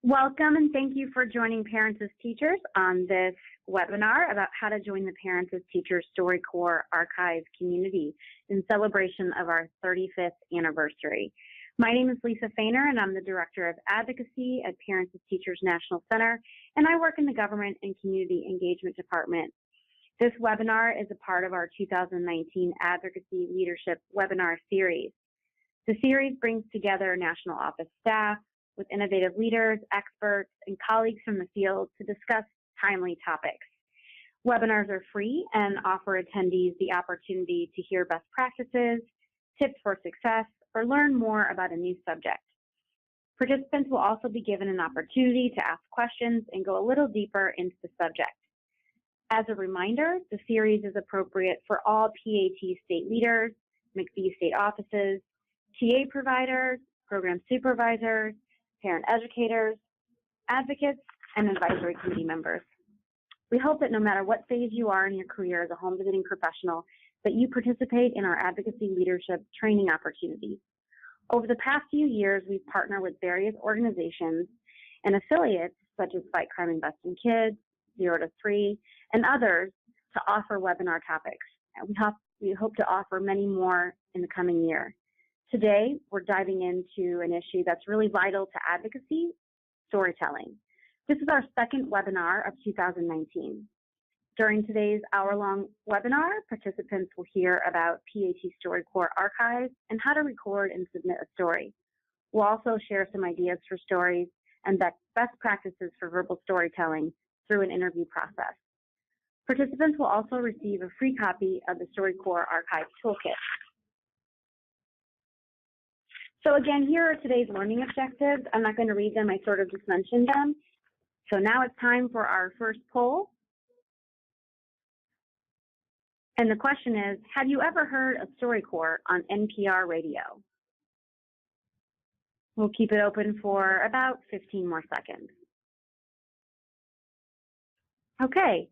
Welcome and thank you for joining Parents as Teachers on this webinar about how to join the Parents as Teachers StoryCorps Archive community in celebration of our 35th anniversary. My name is Lisa Fainer and I'm the Director of Advocacy at Parents as Teachers National Center, and I work in the Government and Community Engagement Department. This webinar is a part of our 2019 Advocacy Leadership Webinar Series. The series brings together national office staff with innovative leaders, experts, and colleagues from the field to discuss timely topics. Webinars are free and offer attendees the opportunity to hear best practices, tips for success, or learn more about a new subject. Participants will also be given an opportunity to ask questions and go a little deeper into the subject. As a reminder, the series is appropriate for all PAT state leaders, McPhee state offices, TA providers, program supervisors, parent educators, advocates, and advisory committee members. We hope that no matter what phase you are in your career as a home visiting professional, that you participate in our advocacy leadership training opportunities. Over the past few years, we've partnered with various organizations and affiliates such as Fight Crime Invest in Kids, 0 to 3, and others to offer webinar topics. We hope to offer many more in the coming year. Today, we're diving into an issue that's really vital to advocacy, storytelling. This is our second webinar of 2019. During today's hour-long webinar, participants will hear about PAT StoryCorps Archives and how to record and submit a story. We'll also share some ideas for stories and best practices for verbal storytelling through an interview process. Participants will also receive a free copy of the StoryCorps Archive Toolkit. So again, here are today's learning objectives. I'm not going to read them, I sort of just mentioned them. So now it's time for our first poll. And the question is, have you ever heard of StoryCorps on NPR radio? We'll keep it open for about 15 more seconds. Okay,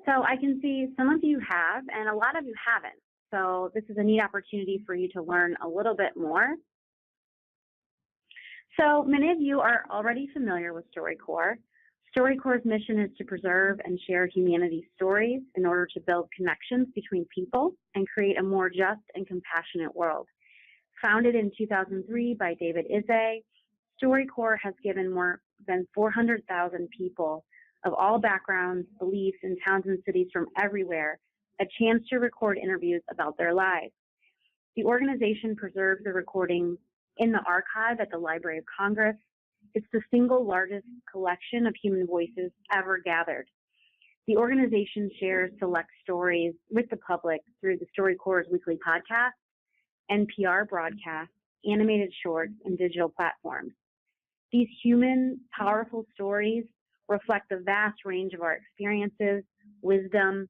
so I can see some of you have, and a lot of you haven't. So this is a neat opportunity for you to learn a little bit more. So many of you are already familiar with StoryCorps. StoryCorps' mission is to preserve and share humanity's stories in order to build connections between people and create a more just and compassionate world. Founded in 2003 by David Izay, StoryCorps has given more than 400,000 people of all backgrounds, beliefs, and towns and cities from everywhere a chance to record interviews about their lives. The organization preserves the recordings in the archive at the Library of Congress. It's the single largest collection of human voices ever gathered. The organization shares select stories with the public through the StoryCorps' weekly podcast, NPR broadcasts, animated shorts, and digital platforms. These human, powerful stories reflect the vast range of our experiences, wisdom,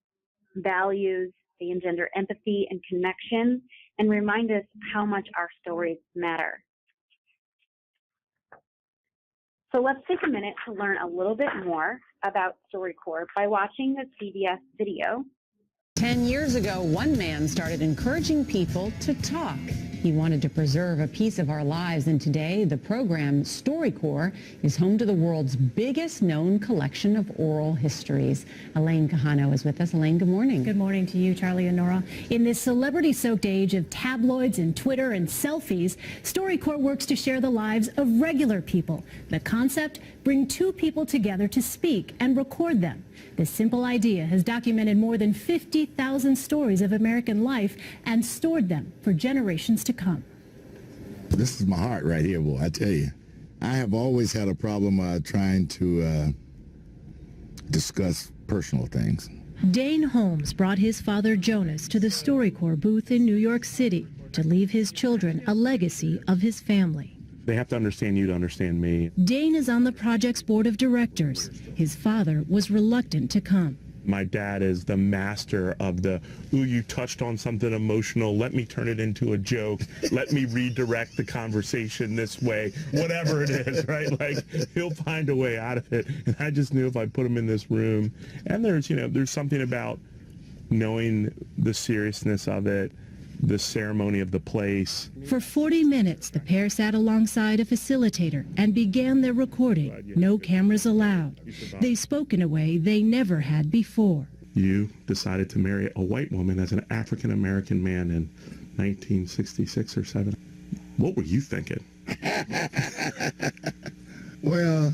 values. They engender empathy and connection and remind us how much our stories matter. So let's take a minute to learn a little bit more about StoryCorps by watching the CBS video. 10 years ago, one man started encouraging people to talk. He wanted to preserve a piece of our lives, and today the program StoryCorps is home to the world's biggest known collection of oral histories. Elaine Kahano is with us. Elaine, good morning. Good morning to you, Charlie and Nora. In this celebrity-soaked age of tabloids and Twitter and selfies, StoryCorps works to share the lives of regular people. The concept, bring two people together to speak and record them. This simple idea has documented more than 50,000 stories of American life and stored them for generations to come. This is my heart right here, boy, I tell you. I have always had a problem trying to discuss personal things. Dane Holmes brought his father Jonas to the StoryCorps booth in New York City to leave his children a legacy of his family. They have to understand you to understand me. Dane is on the project's board of directors. His father was reluctant to come. My dad is the master of the, ooh, you touched on something emotional, let me turn it into a joke, let me redirect the conversation this way, whatever it is, right? Like, he'll find a way out of it. And I just knew if I put him in this room, and there's something about knowing the seriousness of it, the ceremony of the place. For 40 minutes, the pair sat alongside a facilitator and began their recording. No cameras allowed. They spoke in a way they never had before. You decided to marry a white woman as an African-American man in 1966 or 7. What were you thinking? Well,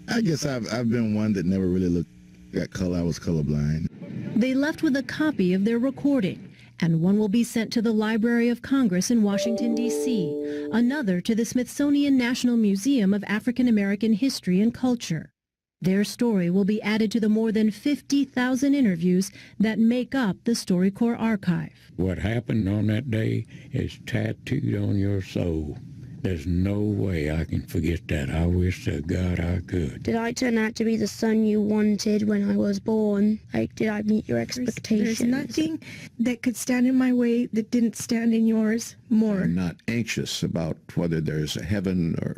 I guess I've been one that never really looked at color. I was colorblind. They left with a copy of their recording, and one will be sent to the Library of Congress in Washington, D.C., another to the Smithsonian National Museum of African American History and Culture. Their story will be added to the more than 50,000 interviews that make up the StoryCorps archive. What happened on that day is tattooed on your soul. There's no way I can forget that. I wish to God I could. Did I turn out to be the son you wanted when I was born? Like, did I meet your expectations? There's nothing that could stand in my way that didn't stand in yours more. I'm not anxious about whether there's a heaven or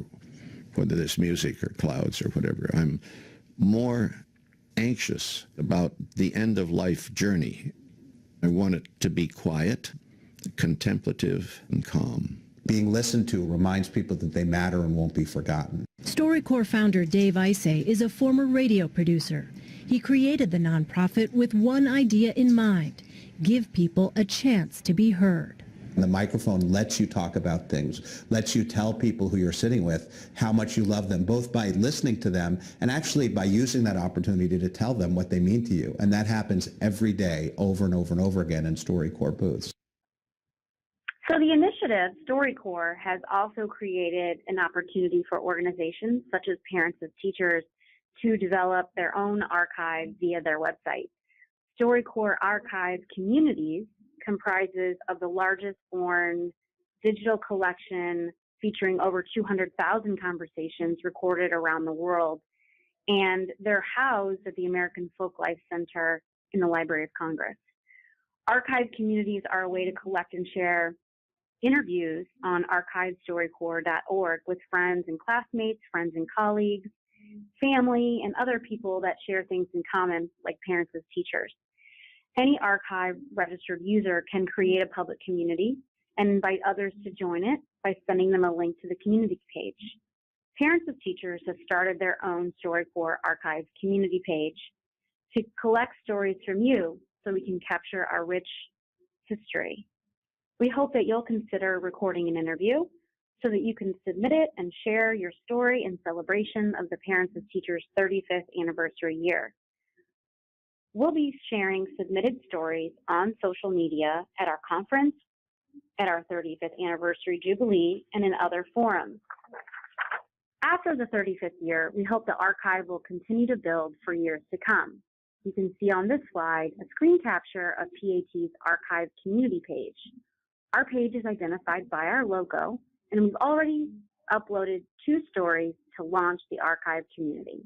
whether there's music or clouds or whatever. I'm more anxious about the end-of-life journey. I want it to be quiet, contemplative, and calm. Being listened to reminds people that they matter and won't be forgotten. StoryCorps founder Dave Isay is a former radio producer. He created the nonprofit with one idea in mind: give people a chance to be heard. And the microphone lets you talk about things, lets you tell people who you're sitting with how much you love them, both by listening to them and actually by using that opportunity to tell them what they mean to you. And that happens every day, over and over and over again in StoryCorps booths. So the initiative, StoryCorps, has also created an opportunity for organizations such as Parents of Teachers to develop their own archive via their website. StoryCorps Archive Communities comprises of the largest born digital collection featuring over 200,000 conversations recorded around the world, and they're housed at the American Folklife Center in the Library of Congress. Archive communities are a way to collect and share interviews on archivestorycorps.org with friends and classmates, friends and colleagues, family, and other people that share things in common, like parents as teachers. Any archive registered user can create a public community and invite others to join it by sending them a link to the community page. Parents of Teachers have started their own StoryCorps archive community page to collect stories from you so we can capture our rich history. We hope that you'll consider recording an interview so that you can submit it and share your story in celebration of the Parents of Teachers 35th anniversary year. We'll be sharing submitted stories on social media at our conference, at our 35th anniversary jubilee, and in other forums. After the 35th year, we hope the archive will continue to build for years to come. You can see on this slide a screen capture of PAT's archive community page. Our page is identified by our logo, and we've already uploaded 2 stories to launch the archive community.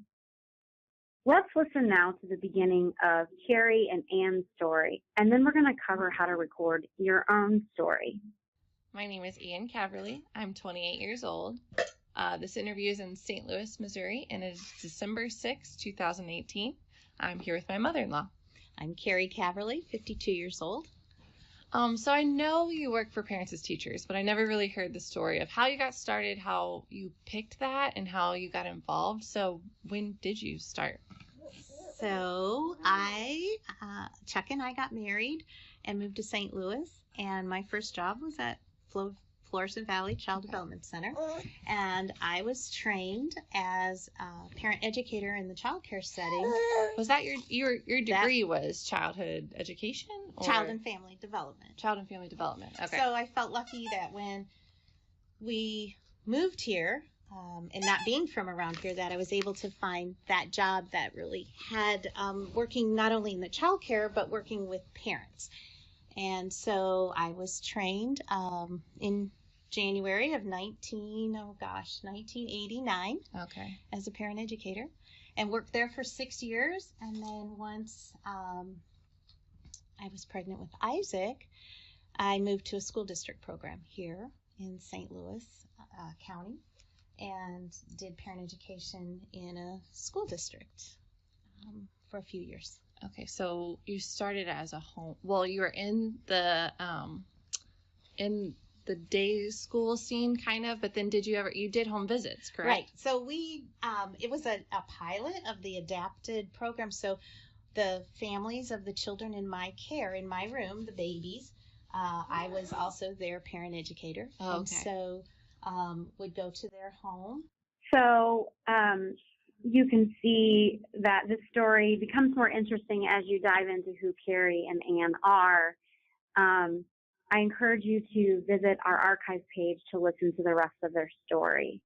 Let's listen now to the beginning of Carrie and Anne's story, and then we're going to cover how to record your own story. My name is Ian Caverly. I'm 28 years old. This interview is in St. Louis, Missouri, and it's December 6, 2018. I'm here with my mother-in-law. I'm Carrie Caverly, 52 years old. So I know you work for Parents as Teachers, but I never really heard the story of how you got started, how you picked that, and how you got involved. So when did you start? So Chuck and I got married and moved to St. Louis, and my first job was at Florissant Valley Child Development Center, and I was trained as a parent educator in the child care setting. Was that your degree was childhood education? Or? Child and family development. Child and family development, okay. So I felt lucky that when we moved here, and not being from around here, that I was able to find that job that really had working not only in the child care, but working with parents. And so I was trained in January of 1989 as a parent educator, and worked there for 6 years. And then once I was pregnant with Isaac, I moved to a school district program here in St. Louis County and did parent education in a school district for a few years. Okay, so you started as a home, well, you were in the in the day school scene kind of, but then you did home visits, correct? Right. So it was a pilot of the adapted program. So the families of the children in my care, in my room, the babies, I was also their parent educator. Oh, okay. And so would go to their home. So you can see that this story becomes more interesting as you dive into who Carrie and Anne are. I encourage you to visit our archive page to listen to the rest of their story.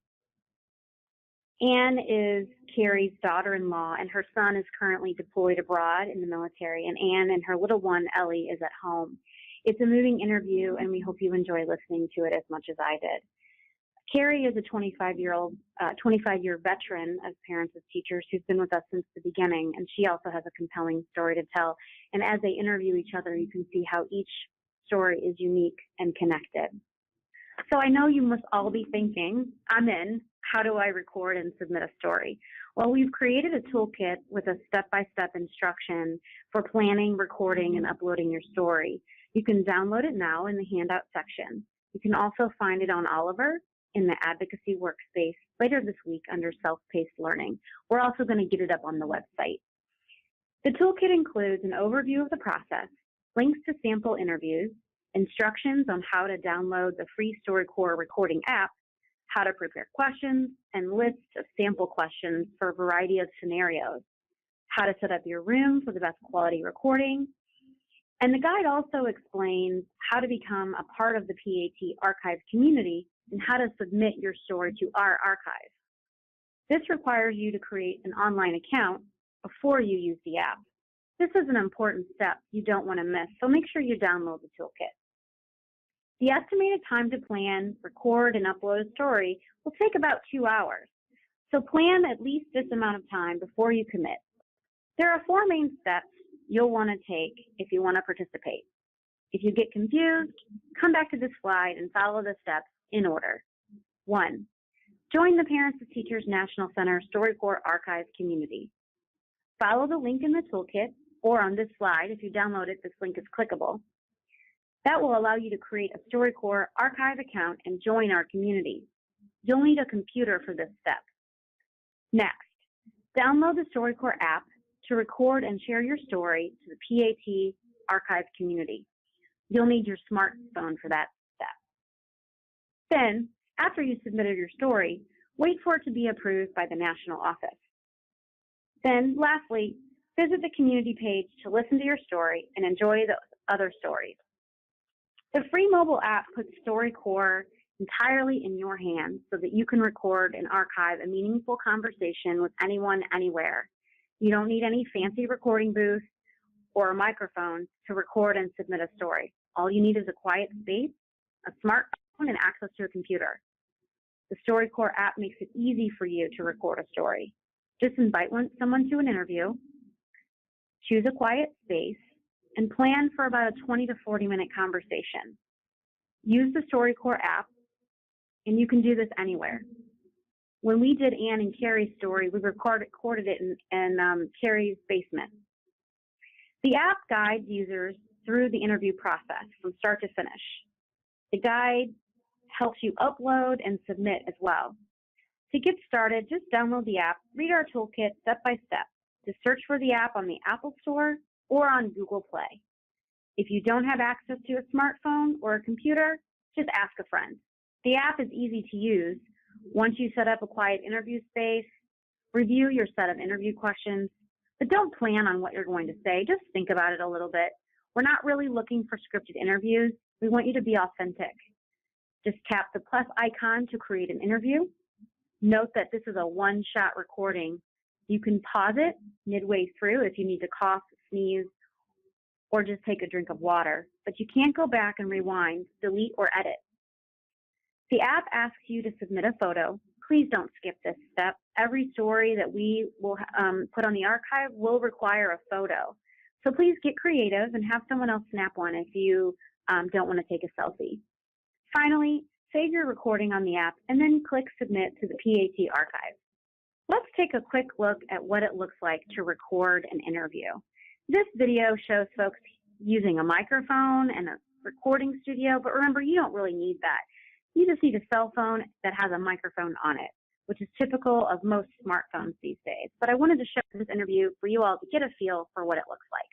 Anne is Carrie's daughter-in-law, and her son is currently deployed abroad in the military, and Anne and her little one, Ellie, is at home. It's a moving interview, and we hope you enjoy listening to it as much as I did. Carrie is a 25-year veteran of Parents as Teachers who's been with us since the beginning, and she also has a compelling story to tell. And as they interview each other, you can see how each story is unique and connected. So I know you must all be thinking, I'm in. How do I record and submit a story? Well, we've created a toolkit with a step-by-step instruction for planning, recording, and uploading your story. You can download it now in the handout section. You can also find it on Oliver in the advocacy workspace later this week under self-paced learning. We're also going to get it up on the website. The toolkit includes an overview of the process, links to sample interviews, instructions on how to download the free StoryCorps recording app, how to prepare questions, and lists of sample questions for a variety of scenarios, how to set up your room for the best quality recording. And the guide also explains how to become a part of the PAT archive community and how to submit your story to our archive. This requires you to create an online account before you use the app. This is an important step you don't want to miss, so make sure you download the toolkit. The estimated time to plan, record, and upload a story will take about 2 hours, so plan at least this amount of time before you commit. There are 4 main steps you'll want to take if you want to participate. If you get confused, come back to this slide and follow the steps in order. 1. Join the Parents as Teachers National Center StoryCorps Archive community. Follow the link in the toolkit, or on this slide, if you download it, this link is clickable. That will allow you to create a StoryCorps archive account and join our community. You'll need a computer for this step. Next, download the StoryCorps app to record and share your story to the PAT archive community. You'll need your smartphone for that step. Then, after you submitted your story, wait for it to be approved by the national office. Then, lastly, visit the community page to listen to your story and enjoy the other stories. The free mobile app puts StoryCorps entirely in your hands so that you can record and archive a meaningful conversation with anyone, anywhere. You don't need any fancy recording booth or a microphone to record and submit a story. All you need is a quiet space, a smartphone, and access to a computer. The StoryCorps app makes it easy for you to record a story. Just invite someone to an interview, choose a quiet space, and plan for about a 20 to 40-minute conversation. Use the StoryCorps app, and you can do this anywhere. When we did Anne and Carrie's story, we recorded it in Carrie's basement. The app guides users through the interview process from start to finish. The guide helps you upload and submit as well. To get started, just download the app, read our toolkit step by step. Just search for the app on the Apple Store or on Google Play. If you don't have access to a smartphone or a computer, just ask a friend. The app is easy to use. Once you set up a quiet interview space, review your set of interview questions, but don't plan on what you're going to say. Just think about it a little bit. We're not really looking for scripted interviews. We want you to be authentic. Just tap the plus icon to create an interview. Note that this is a one-shot recording. You can pause it midway through if you need to cough, sneeze, or just take a drink of water, but you can't go back and rewind, delete, or edit. The app asks you to submit a photo. Please don't skip this step. Every story that we will put on the archive will require a photo. So please get creative and have someone else snap one if you don't want to take a selfie. Finally, save your recording on the app and then click Submit to the PAT archive. Let's take a quick look at what it looks like to record an interview. This video shows folks using a microphone and recording studio, but remember, you don't really need that. You just need a cell phone that has a microphone on it, which is typical of most smartphones these days. But I wanted to share this interview for you all to get a feel for what it looks like.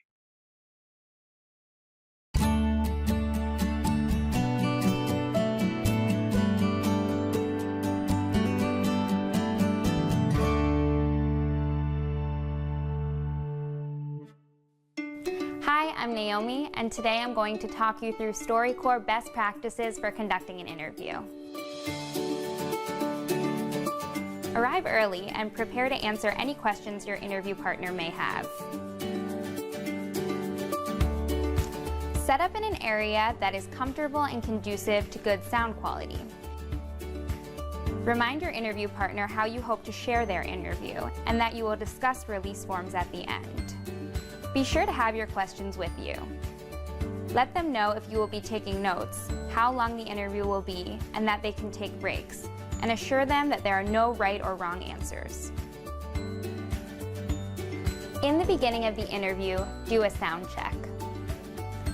Hi, I'm Naomi, and today I'm going to talk you through StoryCorps best practices for conducting an interview. Arrive early and prepare to answer any questions your interview partner may have. Set up in an area that is comfortable and conducive to good sound quality. Remind your interview partner how you hope to share their interview and that you will discuss release forms at the end. Be sure to have your questions with you. Let them know if you will be taking notes, how long the interview will be, and that they can take breaks, and assure them that there are no right or wrong answers. In the beginning of the interview, do a sound check.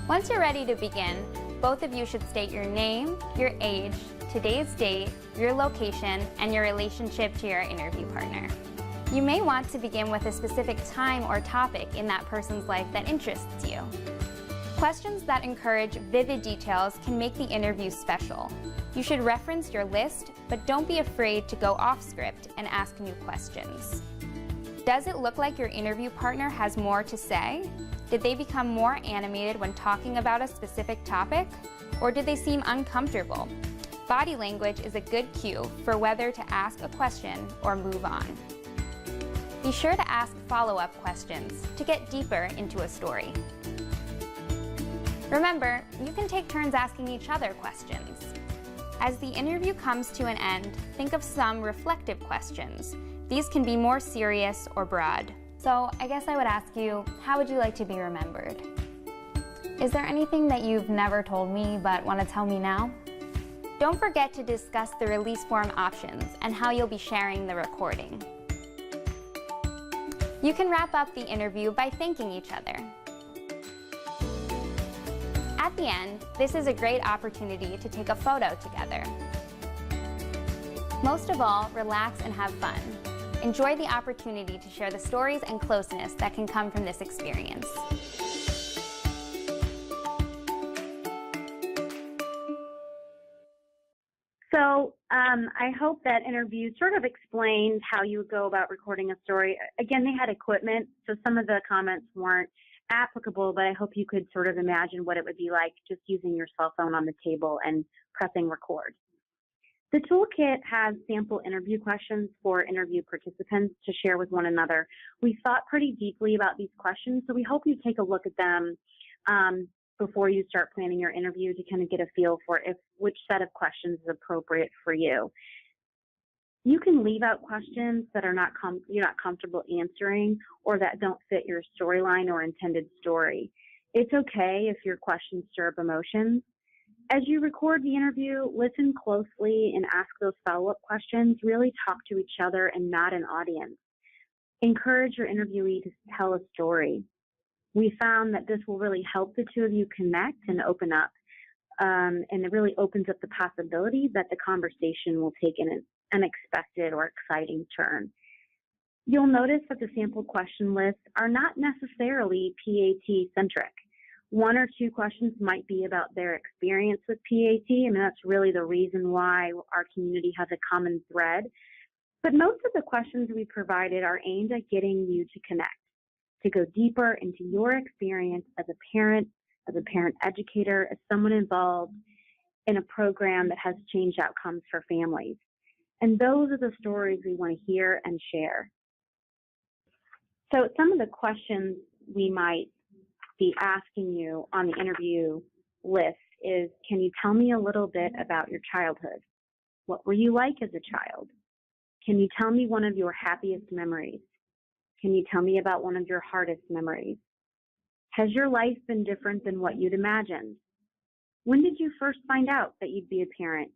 Once you're ready to begin, both of you should state your name, your age, today's date, your location, and your relationship to your interview partner. You may want to begin with a specific time or topic in that person's life that interests you. Questions that encourage vivid details can make the interview special. You should reference your list, but don't be afraid to go off script and ask new questions. Does it look like your interview partner has more to say? Did they become more animated when talking about a specific topic? Or did they seem uncomfortable? Body language is a good cue for whether to ask a question or move on. Be sure to ask follow-up questions to get deeper into a story. Remember, you can take turns asking each other questions. As the interview comes to an end, think of some reflective questions. These can be more serious or broad. So I guess I would ask you, how would you like to be remembered? Is there anything that you've never told me but want to tell me now? Don't forget to discuss the release form options and how you'll be sharing the recording. You can wrap up the interview by thanking each other. At the end, this is a great opportunity to take a photo together. Most of all, relax and have fun. Enjoy the opportunity to share the stories and closeness that can come from this experience. So I hope that interview sort of explained how you would go about recording a story. Again, they had equipment, so some of the comments weren't applicable, but I hope you could sort of imagine what it would be like just using your cell phone on the table and pressing record. The toolkit has sample interview questions for interview participants to share with one another. We thought pretty deeply about these questions, so we hope you take a look at them before you start planning your interview to kind of get a feel for which set of questions is appropriate for you. You can leave out questions that you're not comfortable answering or that don't fit your storyline or intended story. It's okay if your questions stir up emotions. As you record the interview, listen closely and ask those follow-up questions. Really talk to each other and not an audience. Encourage your interviewee to tell a story. We found that this will really help the two of you connect and open up, and it really opens up the possibility that the conversation will take an unexpected or exciting turn. You'll notice that the sample question lists are not necessarily PAT-centric. One or two questions might be about their experience with PAT, and that's really the reason why our community has a common thread. But most of the questions we provided are aimed at getting you to connect, to go deeper into your experience as a parent educator, as someone involved in a program that has changed outcomes for families. And those are the stories we want to hear and share. So some of the questions we might be asking you on the interview list is, can you tell me a little bit about your childhood? What were you like as a child? Can you tell me one of your happiest memories? Can you tell me about one of your hardest memories? Has your life been different than what you'd imagined? When did you first find out that you'd be a parent?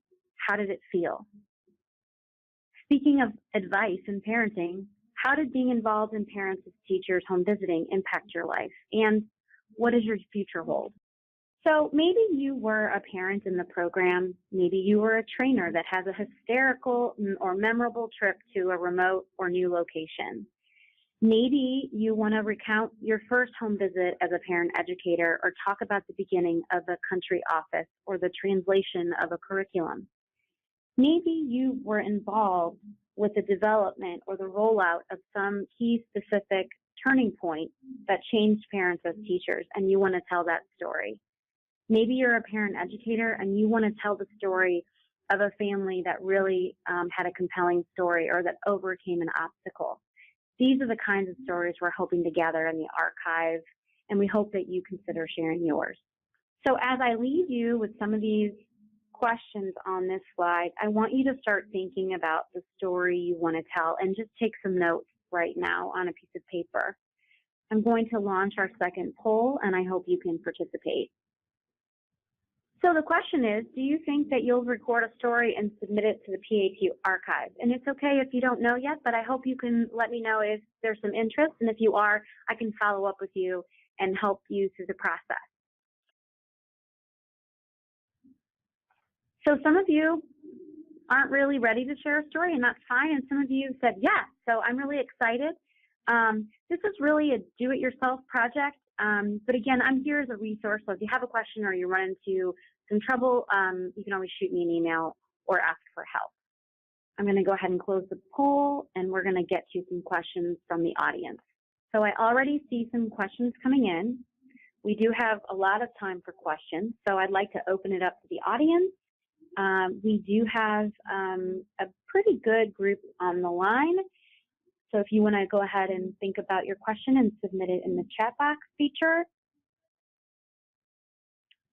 How did it feel? Speaking of advice in parenting, how did being involved in parents as teachers home visiting impact your life? And what does your future hold? So maybe you were a parent in the program. Maybe you were a trainer that has a hysterical or memorable trip to a remote or new location. Maybe you want to recount your first home visit as a parent educator or talk about the beginning of a country office or the translation of a curriculum. Maybe you were involved with the development or the rollout of some key specific turning point that changed parents as teachers, and you want to tell that story. Maybe you're a parent educator and you want to tell the story of a family that really had a compelling story or that overcame an obstacle. These are the kinds of stories we're hoping to gather in the archive, and we hope that you consider sharing yours. So as I leave you with some of these questions on this slide, I want you to start thinking about the story you want to tell and just take some notes right now on a piece of paper. I'm going to launch our second poll, and I hope you can participate. So the question is, do you think that you'll record a story and submit it to the PATNC archive? And it's okay if you don't know yet, but I hope you can let me know if there's some interest, and if you are, I can follow up with you and help you through the process. So some of you aren't really ready to share a story, and that's fine, and some of you said yes, so I'm really excited. This is really a do-it-yourself project. But again, I'm here as a resource, so if you have a question or you run into some trouble, you can always shoot me an email or ask for help. I'm going to go ahead and close the poll, and we're going to get to some questions from the audience. So I already see some questions coming in. We do have a lot of time for questions, so I'd like to open it up to the audience. We do have a pretty good group on the line. So if you want to go ahead and think about your question and submit it in the chat box feature.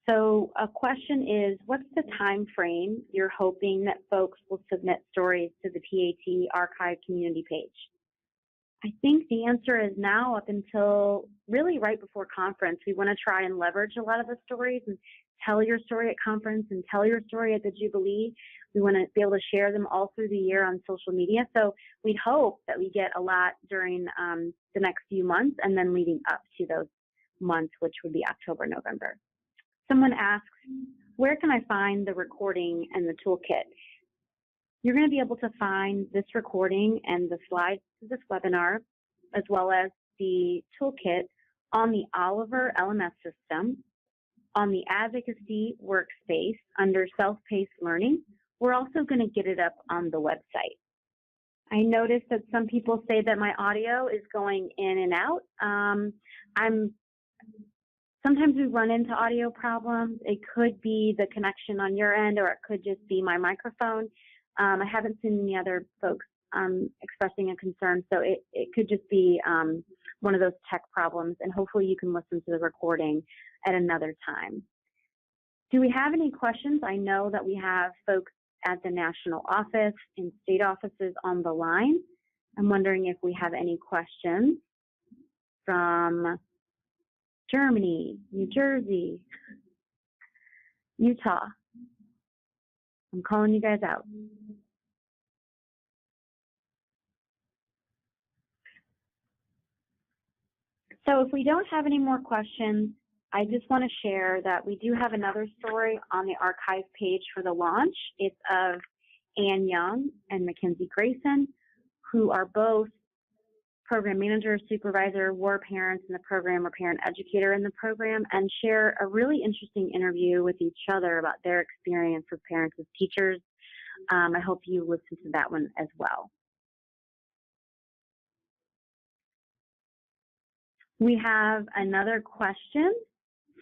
So a question is, what's the time frame you're hoping that folks will submit stories to the PATNC archive community page? I think the answer is now up until really right before conference. We want to try and leverage a lot of the stories and tell your story at conference and tell your story at the Jubilee. We want to be able to share them all through the year on social media. So we'd hope that we get a lot during the next few months and then leading up to those months, which would be October, November. Someone asks, where can I find the recording and the toolkit? You're going to be able to find this recording and the slides to this webinar, as well as the toolkit on the Oliver LMS system, on the advocacy workspace under self-paced learning. We're also going to get it up on the website. I noticed that some people say that my audio is going in and out. Sometimes we run into audio problems. It could be the connection on your end, or it could just be my microphone. I haven't seen any other folks expressing a concern, so it could just be one of those tech problems, and hopefully you can listen to the recording at another time. Do we have any questions? I know that we have folks at the national office and state offices on the line. I'm wondering if we have any questions from Germany, New Jersey, Utah. I'm calling you guys out. So if we don't have any more questions, I just want to share that we do have another story on the archive page for the launch. It's of Ann Young and Mackenzie Grayson, who are both program manager, supervisor, were parents in the program, or parent educator in the program, and share a really interesting interview with each other about their experience with parents as teachers. I hope you listen to that one as well. We have another question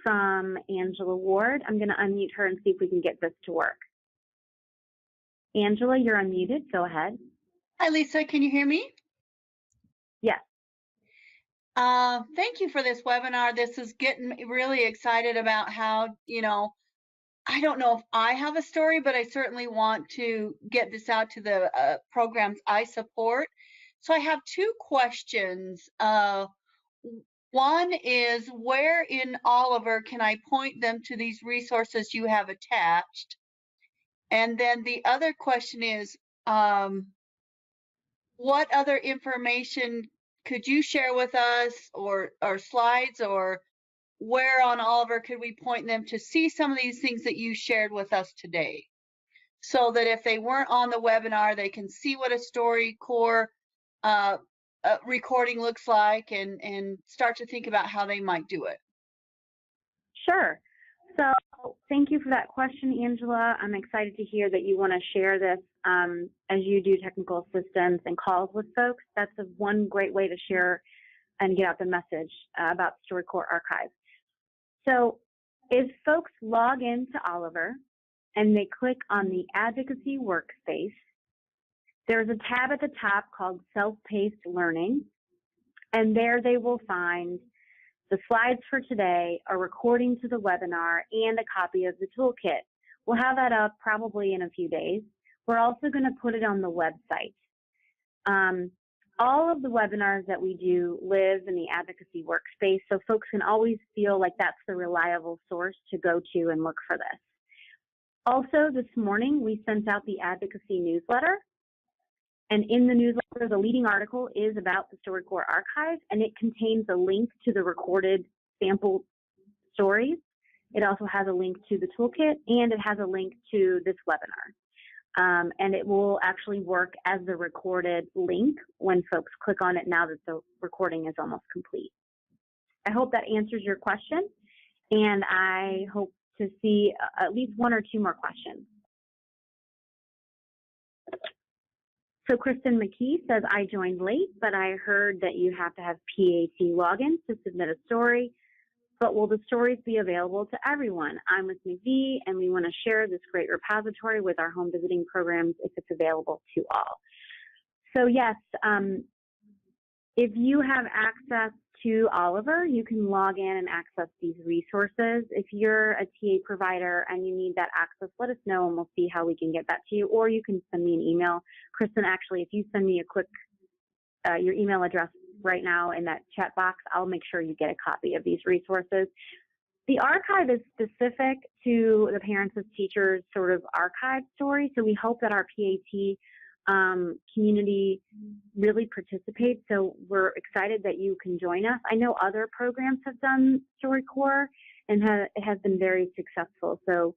from Angela Ward. I'm going to unmute her and see if we can get this to work. Angela, you're unmuted. Go ahead. Hi, Lisa. Can you hear me? Yes. Thank you for this webinar. This is getting me really excited about how, I don't know if I have a story, but I certainly want to get this out to the programs I support. So I have two questions. One is, where in Oliver can I point them to these resources you have attached? And then the other question is, what other information could you share with us, or slides, or where on Oliver could we point them to see some of these things that you shared with us today? So that if they weren't on the webinar, they can see what a StoryCorps recording looks like and start to think about how they might do it. Sure. So thank you for that question, Angela. I'm excited to hear that you want to share this as you do technical assistance and calls with folks. That's one great way to share and get out the message about StoryCorps Archive. So if folks log into Oliver and they click on the Advocacy Workspace, there's a tab at the top called Self-Paced Learning, and there they will find the slides for today, a recording to the webinar, and a copy of the toolkit. We'll have that up probably in a few days. We're also going to put it on the website. All of the webinars that we do live in the Advocacy Workspace, so folks can always feel like that's the reliable source to go to and look for this. Also, this morning, we sent out the Advocacy newsletter. And in the newsletter, the leading article is about the StoryCorps Archive, and it contains a link to the recorded sample stories. It also has a link to the toolkit, and it has a link to this webinar. And it will actually work as the recorded link when folks click on it now that the recording is almost complete. I hope that answers your question, and I hope to see at least one or two more questions. So Kristen McKee says, I joined late, but I heard that you have to have PAT logins to submit a story, but will the stories be available to everyone? I'm with McVee, and we want to share this great repository with our home visiting programs if it's available to all. So yes, if you have access to Oliver, you can log in and access these resources. If you're a TA provider and you need that access, let us know and we'll see how we can get that to you, or you can send me an email. Kristen, actually, if you send me a quick, your email address right now in that chat box, I'll make sure you get a copy of these resources. The archive is specific to the Parents as Teachers sort of archive story, so we hope that our PAT community really participates. So we're excited that you can join us. I know other programs have done StoryCorps and it has been very successful. So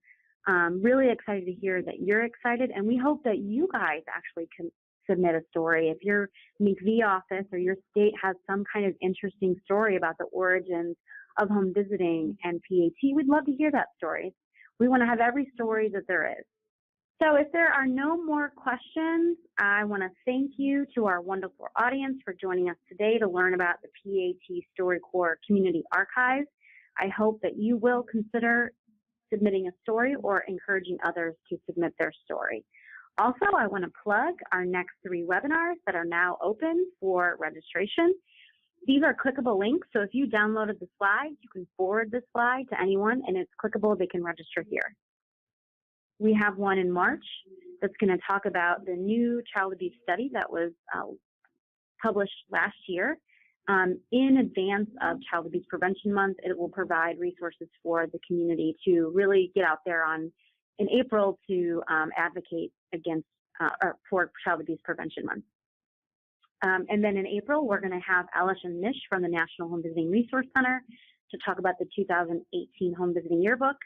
really excited to hear that you're excited, and we hope that you guys actually can submit a story. If your McVee office or your state has some kind of interesting story about the origins of home visiting and PAT, we'd love to hear that story. We want to have every story that there is. So if there are no more questions, I want to thank you to our wonderful audience for joining us today to learn about the PAT StoryCorps Community Archive. I hope that you will consider submitting a story or encouraging others to submit their story. Also, I want to plug our next 3 webinars that are now open for registration. These are clickable links, so if you downloaded the slides, you can forward the slide to anyone, and it's clickable. They can register here. We have one in March that's going to talk about the new child abuse study that was published last year. In advance of Child Abuse Prevention Month, it will provide resources for the community to really get out there in April to advocate against or for Child Abuse Prevention Month. And then in April, we're going to have Alish and Nish from the National Home Visiting Resource Center to talk about the 2018 Home Visiting Yearbook.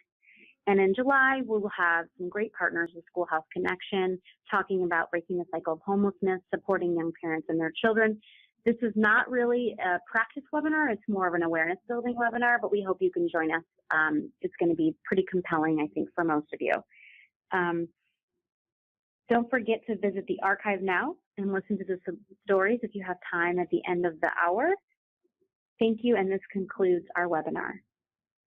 And in July, we'll have some great partners with Schoolhouse Connection talking about breaking the cycle of homelessness, supporting young parents and their children. This is not really a practice webinar. It's more of an awareness building webinar, but we hope you can join us. It's going to be pretty compelling, I think, for most of you. Don't forget to visit the archive now and listen to the stories if you have time at the end of the hour. Thank you, and this concludes our webinar.